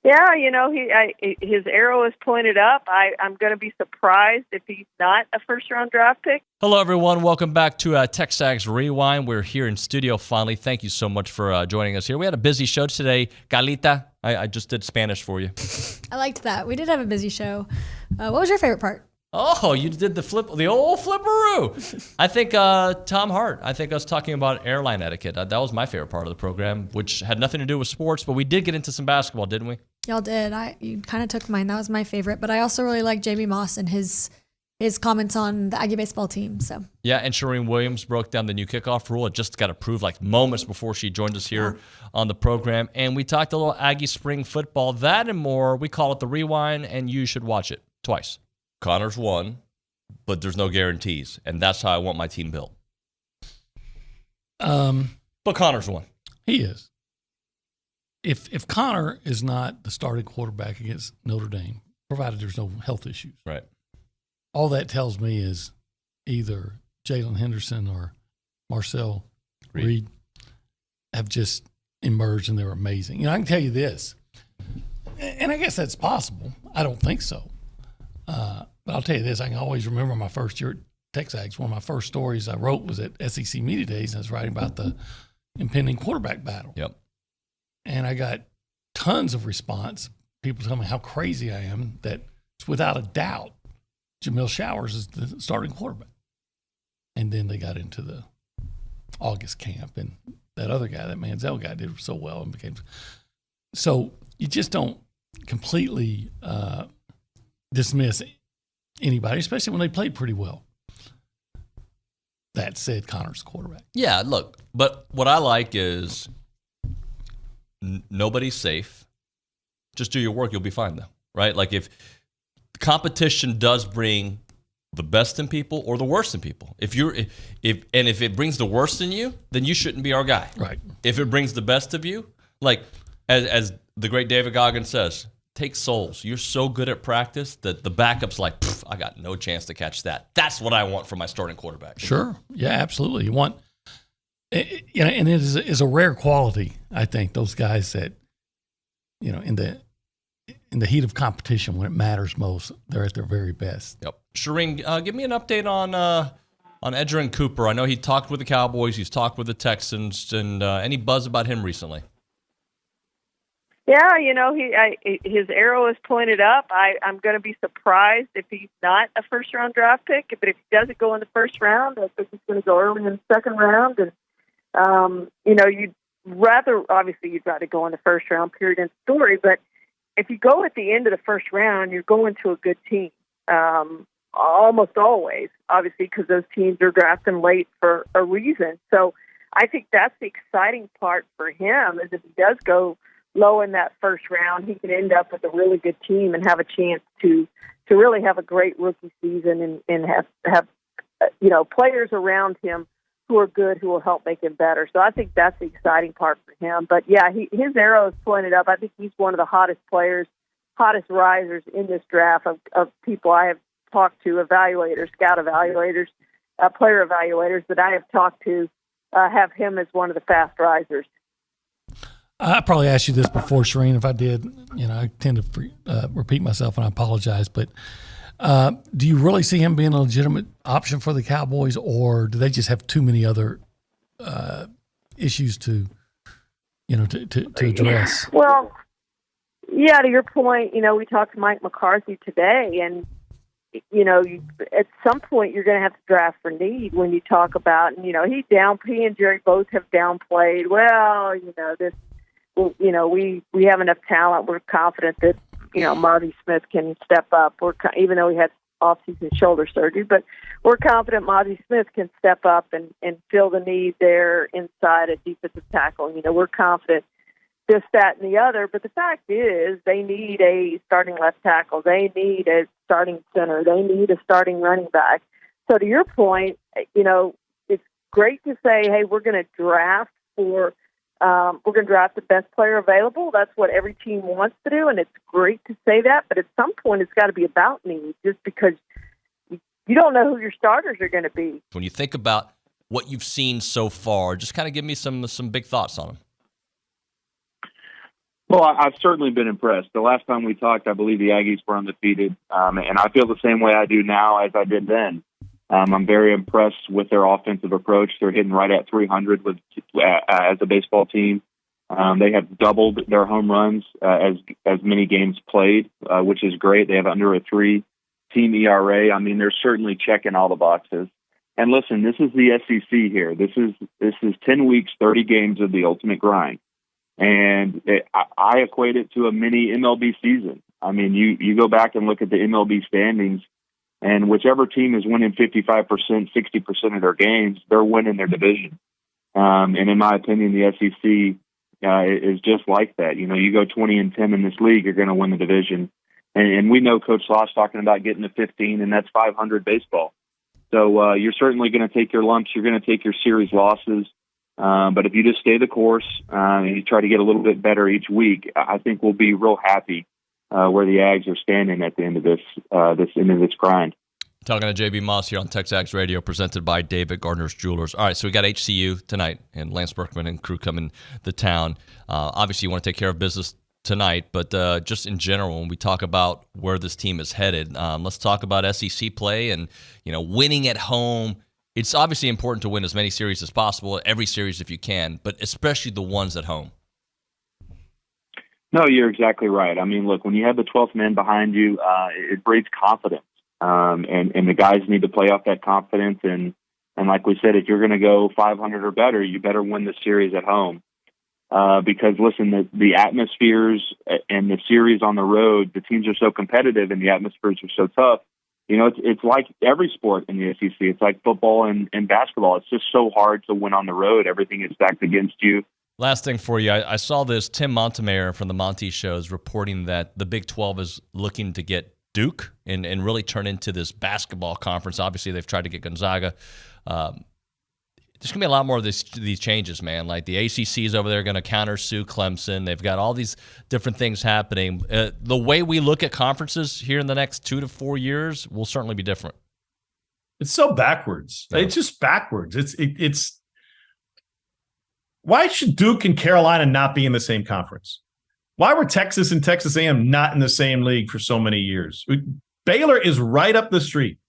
Yeah, his arrow is pointed up. I'm going to be surprised if he's not a first-round draft pick. Hello, everyone. Welcome back to TexAgs Rewind. We're here in studio finally. Thank you so much for joining us here. We had a busy show today. Galita, I just did Spanish for you. I liked that. We did have a busy show. What was your favorite part? Oh, you did the old flipperoo. I think Tom Hart. I think us talking about airline etiquette. That was my favorite part of the program, which had nothing to do with sports, but we did get into some basketball, didn't we? Y'all did. You kind of took mine. That was my favorite. But I also really liked Jamie Moss and his comments on the Aggie baseball team. So yeah, and Charean Williams broke down the new kickoff rule. It just got approved like moments before she joined us here on the program. And we talked a little Aggie spring football. That and more. We call it the Rewind, and you should watch it twice. Connor's won, but there's no guarantees, and that's how I want my team built. But Connor's won. He is. If Connor is not the starting quarterback against Notre Dame, provided there's no health issues, right? All that tells me is either Jalen Henderson or Marcel Reed have just emerged, and they're amazing. I can tell you this, and I guess that's possible. I don't think so. But I'll tell you this, I can always remember my first year at TexAgs. One of my first stories I wrote was at SEC Media Days, and I was writing about the impending quarterback battle. Yep. And I got tons of response. People tell me how crazy I am, that it's without a doubt Jamil Showers is the starting quarterback. And then they got into the August camp, and that other guy, that Manziel guy, did so well and became. So you just don't completely dismiss anybody, especially when they played pretty well. That said, Connor's quarterback. Yeah, look, but what I like is nobody's safe. Just do your work, you'll be fine, though, right? Like if competition does bring the best in people or the worst in people. If it brings the worst in you, then you shouldn't be our guy. Right. If it brings the best of you, like as the great David Goggins says, take souls. You're so good at practice that the backup's like, I got no chance to catch that. That's what I want from my starting quarterback. Sure. Yeah, absolutely. You want, and it is a rare quality, I think, those guys that, in the heat of competition, when it matters most, they're at their very best. Yep. Charean, give me an update on Edgerrin Cooper. I know he talked with the Cowboys. He's talked with the Texans. And any buzz about him recently? Yeah, his arrow is pointed up. I'm going to be surprised if he's not a first-round draft pick. But if he doesn't go in the first round, I think he's going to go early in the second round. And, you'd rather go in the first round, period, end story. But if you go at the end of the first round, you're going to a good team. Almost always, obviously, because those teams are drafting late for a reason. So I think that's the exciting part for him, is if he does go low in that first round, he can end up with a really good team and have a chance to really have a great rookie season and have players around him who are good, who will help make him better. So I think that's the exciting part for him. But yeah, his arrow is pointed up. I think he's one of the hottest players, hottest risers in this draft of people I have talked to, evaluators, scout evaluators, player evaluators that I have talked to, have him as one of the fast risers. I probably asked you this before, Charean. If I did, I tend to repeat myself, and I apologize. But do you really see him being a legitimate option for the Cowboys, or do they just have too many other issues to address? Well, yeah, to your point, we talked to Mike McCarthy today, and at some point you're going to have to draft for need when you talk about, he and Jerry both have downplayed. Well, we have enough talent. We're confident that, Marty Smith can step up. Even though he had off-season shoulder surgery, but we're confident Marty Smith can step up and fill the need there inside a defensive tackle. We're confident this, that, and the other. But the fact is, they need a starting left tackle. They need a starting center. They need a starting running back. So to your point, it's great to say, hey, we're going to draft the best player available. That's what every team wants to do, and it's great to say that. But at some point, it's got to be about need, just because you don't know who your starters are going to be. When you think about what you've seen so far, just kind of give me some big thoughts on them. Well, I've certainly been impressed. The last time we talked, I believe the Aggies were undefeated, and I feel the same way I do now as I did then. I'm very impressed with their offensive approach. They're hitting right at 300 as a baseball team. They have doubled their home runs as many games played, which is great. They have under a 3-team ERA. I mean, they're certainly checking all the boxes. And listen, this is the SEC here. This is 10 weeks, 30 games of the ultimate grind. And I equate it to a mini MLB season. I mean, you go back and look at the MLB standings, and whichever team is winning 55%, 60% of their games, they're winning their division. And in my opinion, the SEC is just like that. You know, you go 20-10 in this league, you're going to win the division. And we know Coach Law's talking about getting to 15, and that's 500 baseball. So you're certainly going to take your lumps. You're going to take your series losses. But if you just stay the course and you try to get a little bit better each week, I think we'll be real happy where the Ags are standing at the end of this end of this grind. Talking to JB Moss here on TexAgs Radio, presented by David Gardner's Jewelers. All right, so we got HCU tonight, and Lance Berkman and crew coming to town. Obviously, you want to take care of business tonight, but just in general, when we talk about where this team is headed, let's talk about SEC play and winning at home. It's obviously important to win as many series as possible, every series if you can, but especially the ones at home. No, you're exactly right. I mean, look, when you have the 12th man behind you, it breeds confidence. And the guys need to play off that confidence. And like we said, if you're going to go 500 or better, you better win the series at home. Because, listen, the atmospheres and the series on the road, the teams are so competitive and the atmospheres are so tough. It's like every sport in the SEC. It's like football and basketball. It's just so hard to win on the road. Everything is stacked against you. Last thing for you, I saw this. Tim Montemayor from the Monty Show is reporting that the Big 12 is looking to get Duke and really turn into this basketball conference. Obviously, they've tried to get Gonzaga. There's going to be a lot more of these changes, man. Like the ACC is over there going to countersue Clemson. They've got all these different things happening. The way we look at conferences here in the next 2 to 4 years will certainly be different. It's so backwards. Yeah. It's just backwards. It's why should Duke and Carolina not be in the same conference? Why were Texas and Texas A&M not in the same league for so many years? Baylor is right up the street.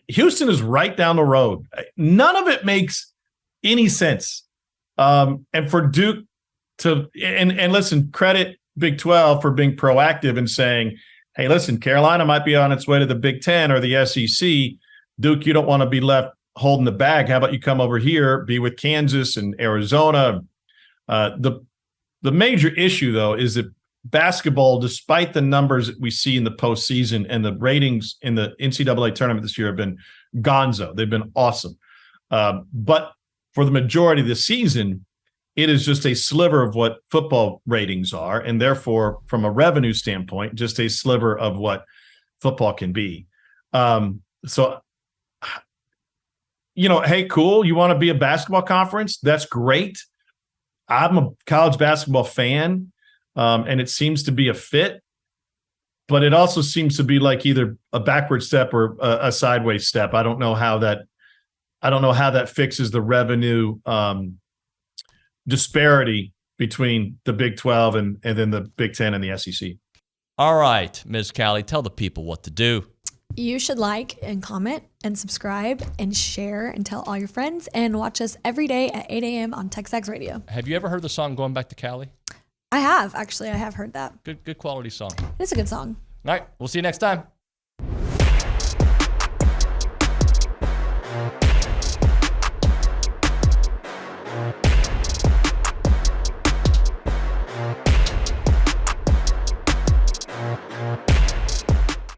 Houston is right down the road. None of it makes any sense. And for Duke to and listen, credit Big 12 for being proactive and saying, hey, listen, Carolina might be on its way to the Big 10 or the SEC. Duke, you don't want to be left holding the bag. How about you come over here, be with Kansas and Arizona? The major issue, though, is that basketball, despite the numbers that we see in the postseason and the ratings in the NCAA tournament this year have been gonzo. They've been awesome. But for the majority of the season, it is just a sliver of what football ratings are, and therefore, from a revenue standpoint, just a sliver of what football can be. So, hey, cool. You want to be a basketball conference? That's great. I'm a college basketball fan. And it seems to be a fit, but it also seems to be like either a backward step or a sideways step. I don't know how that fixes the revenue disparity between the Big 12 and then the Big 10 and the SEC. All right, Ms. Callie, tell the people what to do. You should like and comment and subscribe and share and tell all your friends and watch us every day at 8 a.m. on TexAgs Radio. Have you ever heard the song Going Back to Cali? I have, actually. I have heard that. Good quality song. It's a good song. All right, we'll see you next time.